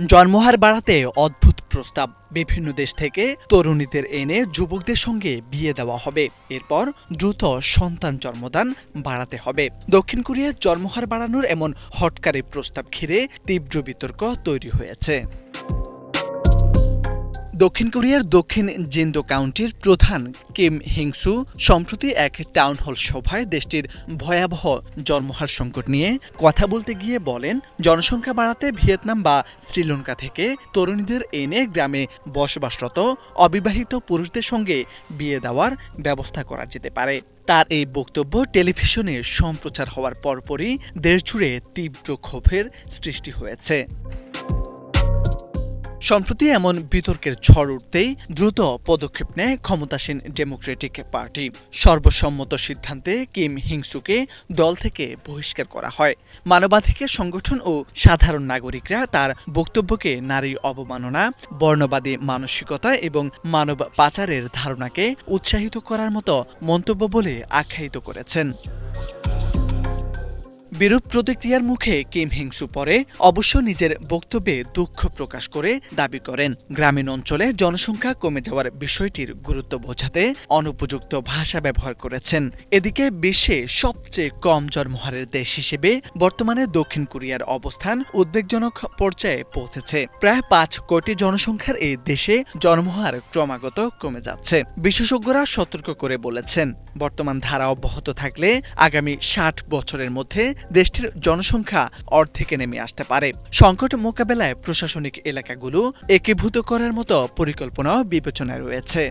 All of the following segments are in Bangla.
জন্মহার বাড়াতে অদ্ভুত প্রস্তাব। বিভিন্ন দেশ থেকে তরুণীদের এনে যুবকদের সঙ্গে বিয়ে দেওয়া হবে। এরপর দ্রুত সন্তান জন্মদান বাড়াতে হবে। দক্ষিণ কোরিয়ার জন্মহার বাড়ানোর এমন হটকারী প্রস্তাব ঘিরে তীব্র বিতর্ক তৈরি হয়েছে। দক্ষিণ কোরিয়ার দক্ষিণ জিন্দো কাউন্টির প্রধান কিম হিংসু সম্প্রতি এক টাউন হল সভায় দেশটির ভয়াবহ জন্মহার সংকট নিয়ে কথা বলতে গিয়ে বলেন, জনসংখ্যা বাড়াতে ভিয়েতনাম বা শ্রীলঙ্কা থেকে তরুণীদের এনে গ্রামে বসবাসরত অবিবাহিত পুরুষদের সঙ্গে বিয়ে দেওয়ার ব্যবস্থা করা যেতে পারে। তার এই বক্তব্য টেলিভিশনে সম্প্রচার হওয়ার পরপরই দেশজুড়ে তীব্র ক্ষোভের সৃষ্টি হয়েছে। সম্প্রতি এমন বিতর্কের ঝড় উঠতেই দ্রুত পদক্ষেপ নেয় ক্ষমতাসীন ডেমোক্রেটিক পার্টি। সর্বসম্মত সিদ্ধান্তে কিম হিংসুকে দল থেকে বহিষ্কার করা হয়। মানবাধিকার সংগঠন ও সাধারণ নাগরিকরা তার বক্তব্যকে নারী অবমাননা, বর্ণবাদী মানসিকতা এবং মানব পাচারের ধারণাকে উৎসাহিত করার মতো মন্তব্য বলে আখ্যায়িত করেছেন। বিরূপ প্রতিক্রিয়ার মুখে কিম হিংসু পরে অবশ্য নিজের বক্তব্যে দুঃখ প্রকাশ করে দাবি করেন, গ্রামীণ অঞ্চলে জনসংখ্যা কমে যাওয়ার বিষয়টির গুরুত্ব বোঝাতে অনুপযুক্ত ভাষা ব্যবহার করেছেন। এদিকে বিশ্বে সবচেয়ে কম জন্মহারের দেশ হিসেবে বর্তমানে দক্ষিণ কোরিয়ার অবস্থান উদ্বেগজনক পর্যায়ে পৌঁছেছে। প্রায় 5 কোটি জনসংখ্যার এই দেশে জন্মহার ক্রমাগত কমে যাচ্ছে। বিশেষজ্ঞরা সতর্ক করে বলেছেন, বর্তমান ধারা অব্যাহত থাকলে আগামী 60 বছরের মধ্যে দেশটির জনসংখ্যা অর্ধেকে নেমে আসতে পারে। সংকট মোকাবেলায় প্রশাসনিক এলাকাগুলো একীভূত করার মতো পরিকল্পনাও বিবেচনায় রয়েছে।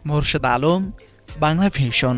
মোরশেদ আলম, বাংলা ভিশন।